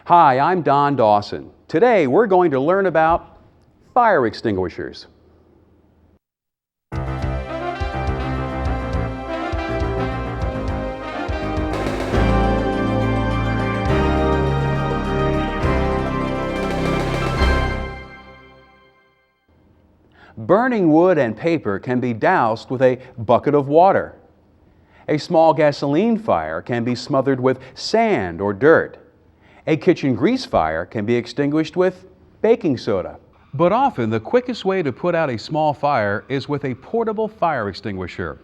Hi, I'm Don Dawson. Today we're going to learn about fire extinguishers. Burning wood and paper can be doused with a bucket of water. A small gasoline fire can be smothered with sand or dirt. A kitchen grease fire can be extinguished with baking soda. But often the quickest way to put out a small fire is with a portable fire extinguisher.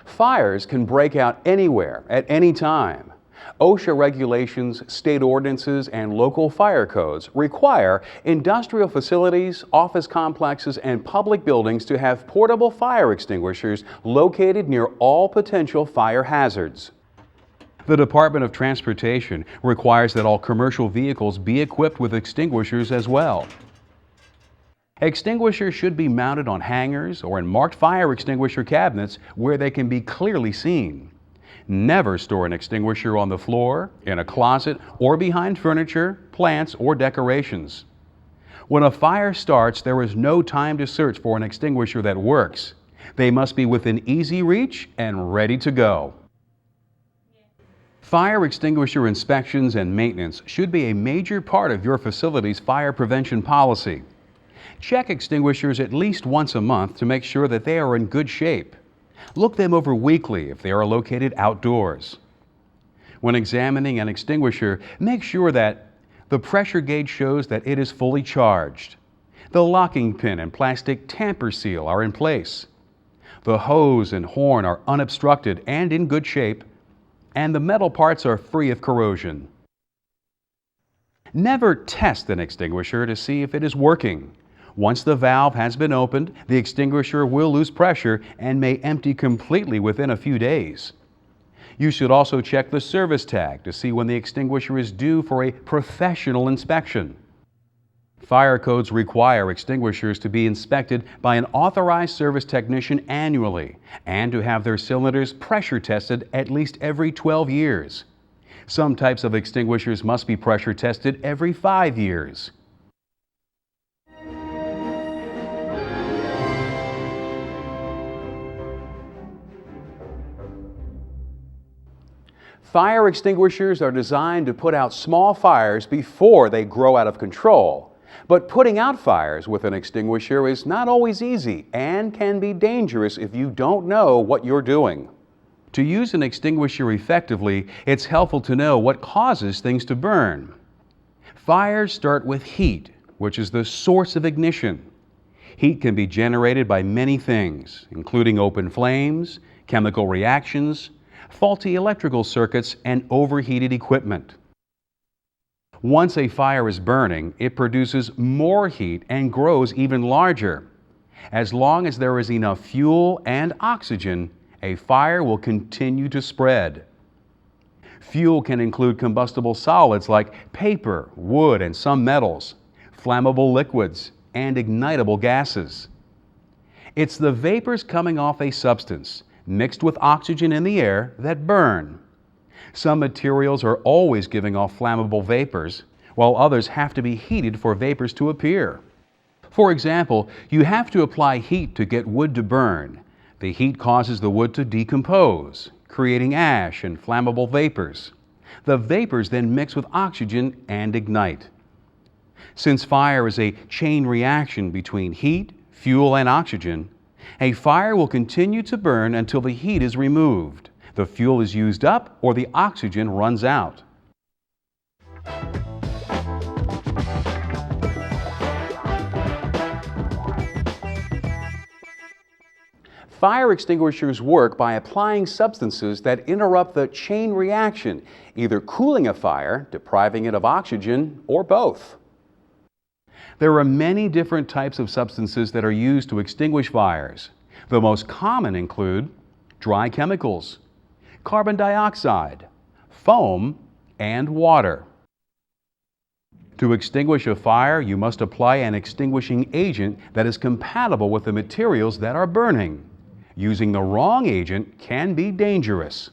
Fires can break out anywhere, at any time. OSHA regulations, state ordinances, and local fire codes require industrial facilities, office complexes, and public buildings to have portable fire extinguishers located near all potential fire hazards. The Department of Transportation requires that all commercial vehicles be equipped with extinguishers as well. Extinguishers should be mounted on hangers or in marked fire extinguisher cabinets where they can be clearly seen. Never store an extinguisher on the floor, in a closet, or behind furniture, plants, or decorations. When a fire starts, there is no time to search for an extinguisher that works. They must be within easy reach and ready to go. Fire extinguisher inspections and maintenance should be a major part of your facility's fire prevention policy. Check extinguishers at least once a month to make sure that they are in good shape. Look them over weekly if they are located outdoors. When examining an extinguisher, make sure that the pressure gauge shows that it is fully charged. The locking pin and plastic tamper seal are in place. The hose and horn are unobstructed and in good shape, and the metal parts are free of corrosion. Never test an extinguisher to see if it is working. Once the valve has been opened, the extinguisher will lose pressure and may empty completely within a few days. You should also check the service tag to see when the extinguisher is due for a professional inspection. Fire codes require extinguishers to be inspected by an authorized service technician annually and to have their cylinders pressure tested at least every 12 years. Some types of extinguishers must be pressure tested every 5 years. Fire extinguishers are designed to put out small fires before they grow out of control. But putting out fires with an extinguisher is not always easy and can be dangerous if you don't know what you're doing. To use an extinguisher effectively, it's helpful to know what causes things to burn. Fires start with heat, which is the source of ignition. Heat can be generated by many things, including open flames, chemical reactions, faulty electrical circuits, and overheated equipment. Once a fire is burning, it produces more heat and grows even larger. As long as there is enough fuel and oxygen, a fire will continue to spread. Fuel can include combustible solids like paper, wood, and some metals, flammable liquids, and ignitable gases. It's the vapors coming off a substance, mixed with oxygen in the air, that burn. Some materials are always giving off flammable vapors, while others have to be heated for vapors to appear. For example, you have to apply heat to get wood to burn. The heat causes the wood to decompose, creating ash and flammable vapors. The vapors then mix with oxygen and ignite. Since fire is a chain reaction between heat, fuel, and oxygen, a fire will continue to burn until the heat is removed, the fuel is used up, or the oxygen runs out. Fire extinguishers work by applying substances that interrupt the chain reaction, either cooling a fire, depriving it of oxygen, or both. There are many different types of substances that are used to extinguish fires. The most common include dry chemicals, carbon dioxide, foam, and water. To extinguish a fire, you must apply an extinguishing agent that is compatible with the materials that are burning. Using the wrong agent can be dangerous.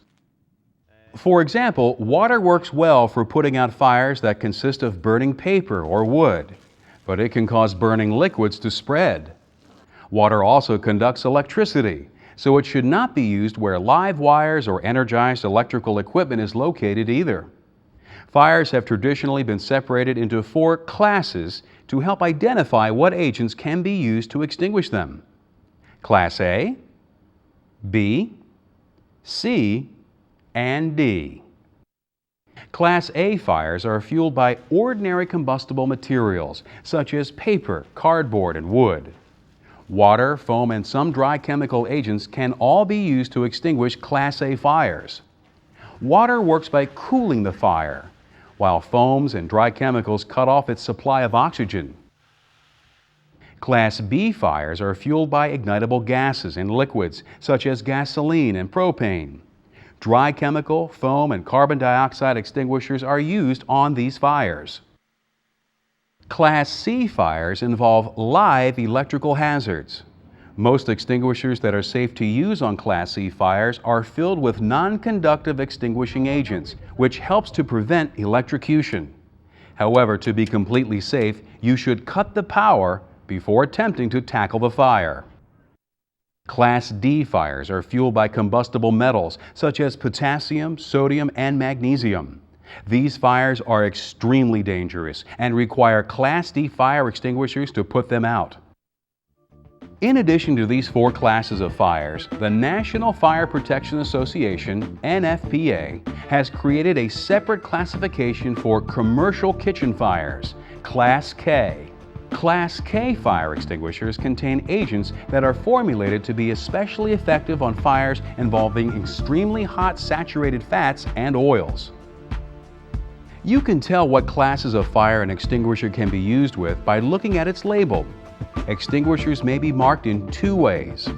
For example, water works well for putting out fires that consist of burning paper or wood, but it can cause burning liquids to spread. Water also conducts electricity, so it should not be used where live wires or energized electrical equipment is located either. Fires have traditionally been separated into 4 classes to help identify what agents can be used to extinguish them. Class A, B, C, and D. Class A fires are fueled by ordinary combustible materials such as paper, cardboard, and wood. Water, foam, and some dry chemical agents can all be used to extinguish Class A fires. Water works by cooling the fire, while foams and dry chemicals cut off its supply of oxygen. Class B fires are fueled by ignitable gases and liquids such as gasoline and propane. Dry chemical, foam, and carbon dioxide extinguishers are used on these fires. Class C fires involve live electrical hazards. Most extinguishers that are safe to use on Class C fires are filled with non-conductive extinguishing agents, which helps to prevent electrocution. However, to be completely safe, you should cut the power before attempting to tackle the fire. Class D fires are fueled by combustible metals such as potassium, sodium, and magnesium. These fires are extremely dangerous and require Class D fire extinguishers to put them out. In addition to these 4 classes of fires, the National Fire Protection Association, NFPA, has created a separate classification for commercial kitchen fires, Class K. Class K fire extinguishers contain agents that are formulated to be especially effective on fires involving extremely hot saturated fats and oils. You can tell what classes of fire an extinguisher can be used with by looking at its label. Extinguishers may be marked in 2 ways.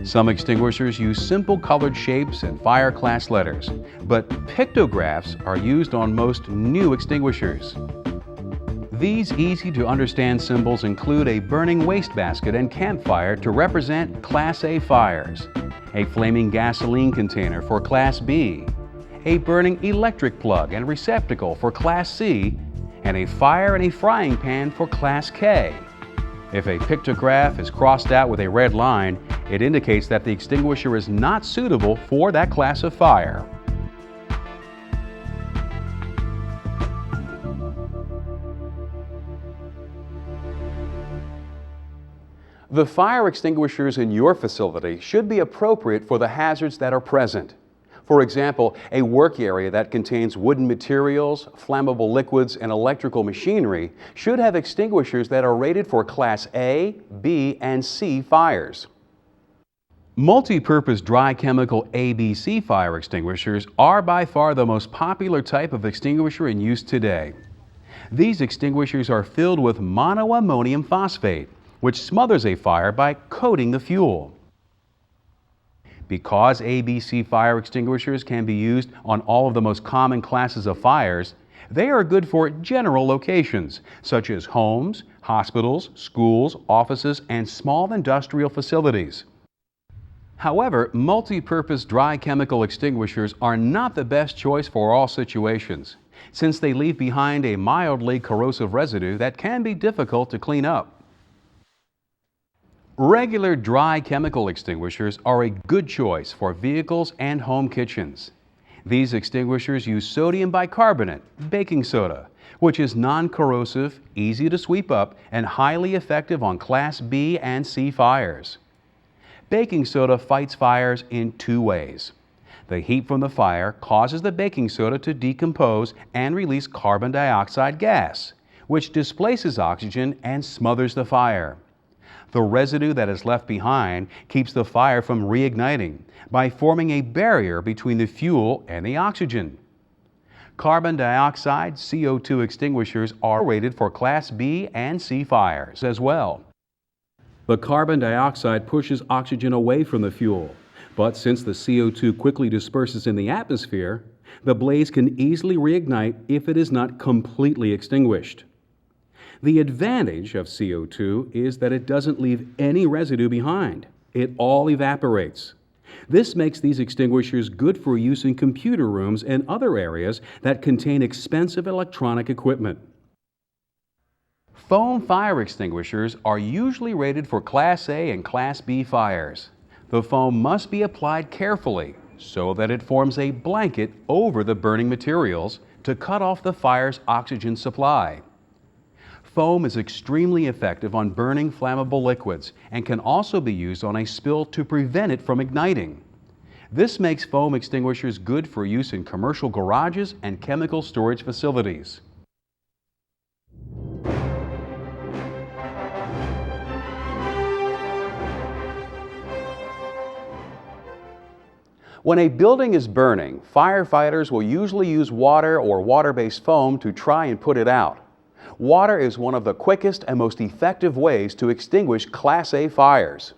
Some extinguishers use simple colored shapes and fire class letters, but pictographs are used on most new extinguishers. These easy-to-understand symbols include a burning wastebasket and campfire to represent Class A fires, a flaming gasoline container for Class B, a burning electric plug and receptacle for Class C, and a fire in a frying pan for Class K. If a pictograph is crossed out with a red line, it indicates that the extinguisher is not suitable for that class of fire. The fire extinguishers in your facility should be appropriate for the hazards that are present. For example, a work area that contains wooden materials, flammable liquids, and electrical machinery should have extinguishers that are rated for Class A, B, and C fires. Multi-purpose dry chemical ABC fire extinguishers are by far the most popular type of extinguisher in use today. These extinguishers are filled with monoammonium phosphate, which smothers a fire by coating the fuel. Because ABC fire extinguishers can be used on all of the most common classes of fires, they are good for general locations, such as homes, hospitals, schools, offices, and small industrial facilities. However, multi-purpose dry chemical extinguishers are not the best choice for all situations, since they leave behind a mildly corrosive residue that can be difficult to clean up. Regular dry chemical extinguishers are a good choice for vehicles and home kitchens. These extinguishers use sodium bicarbonate, baking soda, which is non-corrosive, easy to sweep up, and highly effective on Class B and C fires. Baking soda fights fires in 2 ways. The heat from the fire causes the baking soda to decompose and release carbon dioxide gas, which displaces oxygen and smothers the fire. The residue that is left behind keeps the fire from reigniting by forming a barrier between the fuel and the oxygen. Carbon dioxide CO2 extinguishers are rated for Class B and C fires as well. The carbon dioxide pushes oxygen away from the fuel, but since the CO2 quickly disperses in the atmosphere, the blaze can easily reignite if it is not completely extinguished. The advantage of CO2 is that it doesn't leave any residue behind. It all evaporates. This makes these extinguishers good for use in computer rooms and other areas that contain expensive electronic equipment. Foam fire extinguishers are usually rated for Class A and Class B fires. The foam must be applied carefully so that it forms a blanket over the burning materials to cut off the fire's oxygen supply. Foam is extremely effective on burning flammable liquids and can also be used on a spill to prevent it from igniting. This makes foam extinguishers good for use in commercial garages and chemical storage facilities. When a building is burning, firefighters will usually use water or water-based foam to try and put it out. Water is one of the quickest and most effective ways to extinguish Class A fires.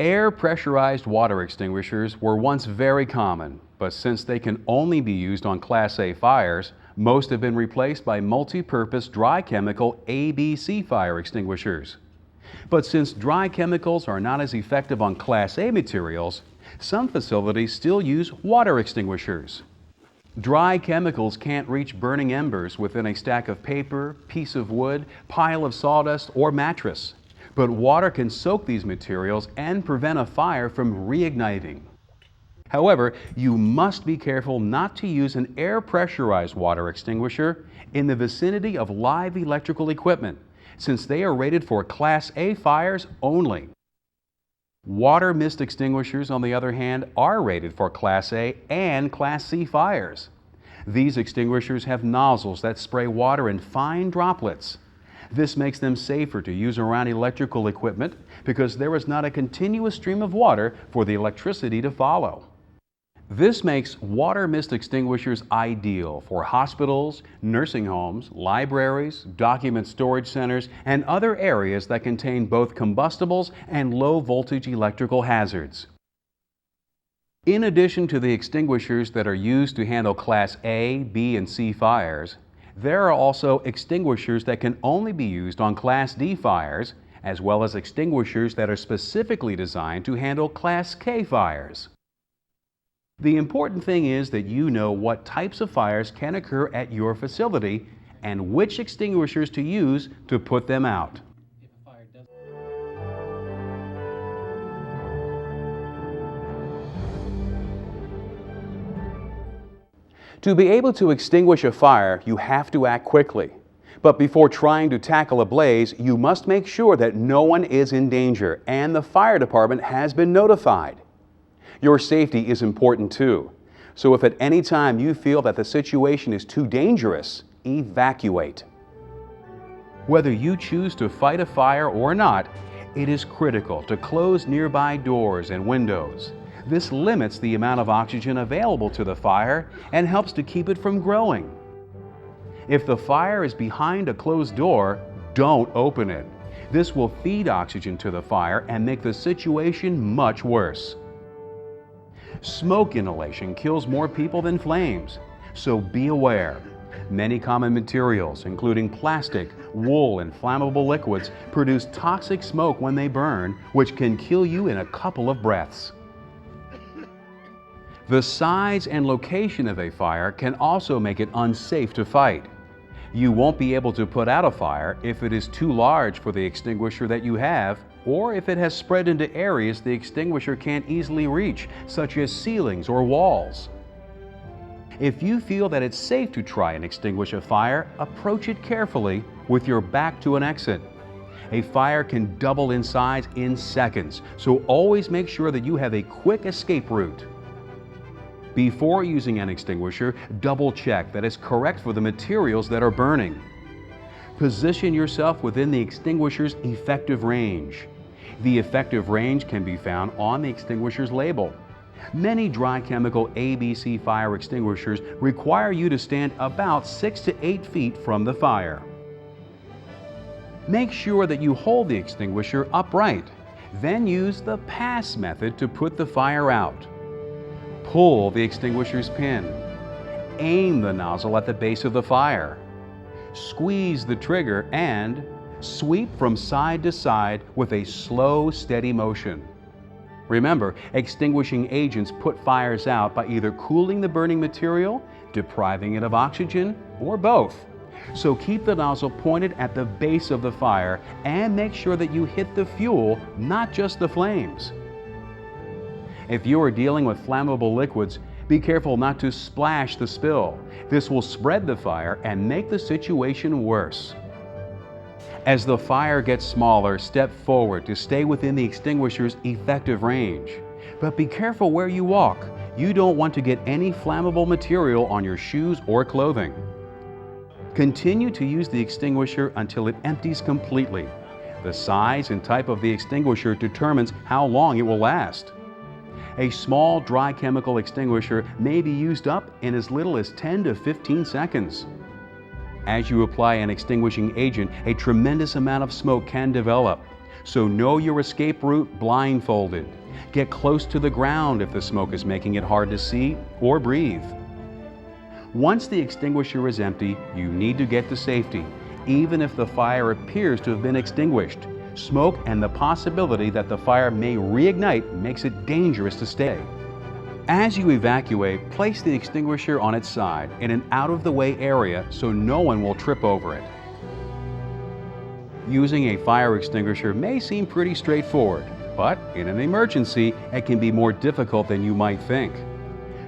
Air pressurized water extinguishers were once very common, but since they can only be used on Class A fires, most have been replaced by multi-purpose dry chemical ABC fire extinguishers. But since dry chemicals are not as effective on Class A materials, some facilities still use water extinguishers. Dry chemicals can't reach burning embers within a stack of paper, piece of wood, pile of sawdust, or mattress. But water can soak these materials and prevent a fire from reigniting. However, you must be careful not to use an air pressurized water extinguisher in the vicinity of live electrical equipment, since they are rated for Class A fires only. Water mist extinguishers, on the other hand, are rated for Class A and Class C fires. These extinguishers have nozzles that spray water in fine droplets. This makes them safer to use around electrical equipment because there is not a continuous stream of water for the electricity to follow. This makes water mist extinguishers ideal for hospitals, nursing homes, libraries, document storage centers, and other areas that contain both combustibles and low-voltage electrical hazards. In addition to the extinguishers that are used to handle Class A, B, and C fires, there are also extinguishers that can only be used on Class D fires, as well as extinguishers that are specifically designed to handle Class K fires. The important thing is that you know what types of fires can occur at your facility and which extinguishers to use to put them out. To be able to extinguish a fire, you have to act quickly. But before trying to tackle a blaze, you must make sure that no one is in danger and the fire department has been notified. Your safety is important too. So if at any time you feel that the situation is too dangerous, evacuate. Whether you choose to fight a fire or not, it is critical to close nearby doors and windows. This limits the amount of oxygen available to the fire and helps to keep it from growing. If the fire is behind a closed door, don't open it. This will feed oxygen to the fire and make the situation much worse. Smoke inhalation kills more people than flames, so be aware. Many common materials, including plastic, wool, and flammable liquids, produce toxic smoke when they burn, which can kill you in a couple of breaths. The size and location of a fire can also make it unsafe to fight. You won't be able to put out a fire if it is too large for the extinguisher that you have, or if it has spread into areas the extinguisher can't easily reach, such as ceilings or walls. If you feel that it's safe to try and extinguish a fire, approach it carefully with your back to an exit. A fire can double in size in seconds, so always make sure that you have a quick escape route. Before using an extinguisher, double check that it's correct for the materials that are burning. Position yourself within the extinguisher's effective range. The effective range can be found on the extinguisher's label. Many dry chemical ABC fire extinguishers require you to stand about 6 to 8 feet from the fire. Make sure that you hold the extinguisher upright. Then use the pass method to put the fire out. Pull the extinguisher's pin. Aim the nozzle at the base of the fire. Squeeze the trigger and sweep from side to side with a slow, steady motion. Remember, extinguishing agents put fires out by either cooling the burning material, depriving it of oxygen, or both. So keep the nozzle pointed at the base of the fire and make sure that you hit the fuel, not just the flames. If you are dealing with flammable liquids, be careful not to splash the spill. This will spread the fire and make the situation worse. As the fire gets smaller, step forward to stay within the extinguisher's effective range. But be careful where you walk. You don't want to get any flammable material on your shoes or clothing. Continue to use the extinguisher until it empties completely. The size and type of the extinguisher determines how long it will last. A small dry chemical extinguisher may be used up in as little as 10 to 15 seconds. As you apply an extinguishing agent, a tremendous amount of smoke can develop. So know your escape route blindfolded. Get close to the ground if the smoke is making it hard to see or breathe. Once the extinguisher is empty, you need to get to safety, even if the fire appears to have been extinguished. Smoke and the possibility that the fire may reignite makes it dangerous to stay. As you evacuate, place the extinguisher on its side in an out-of-the-way area so no one will trip over it. Using a fire extinguisher may seem pretty straightforward, but in an emergency, it can be more difficult than you might think.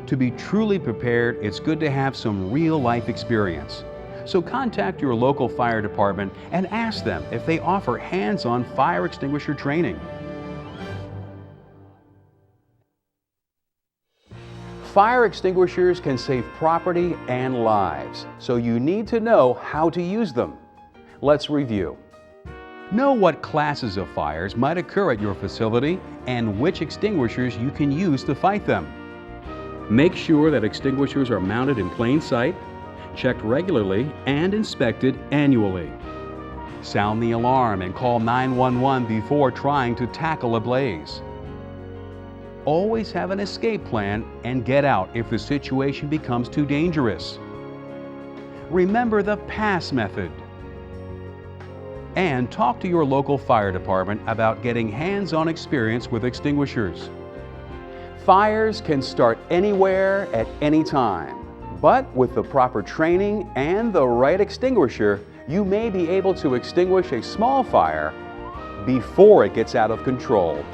To be truly prepared, it's good to have some real-life experience. So contact your local fire department and ask them if they offer hands-on fire extinguisher training. Fire extinguishers can save property and lives, so you need to know how to use them. Let's review. Know what classes of fires might occur at your facility and which extinguishers you can use to fight them. Make sure that extinguishers are mounted in plain sight, checked regularly, and inspected annually. Sound the alarm and call 911 before trying to tackle a blaze. Always have an escape plan and get out if the situation becomes too dangerous. Remember the pass method. And talk to your local fire department about getting hands-on experience with extinguishers. Fires can start anywhere at any time, but with the proper training and the right extinguisher, you may be able to extinguish a small fire before it gets out of control.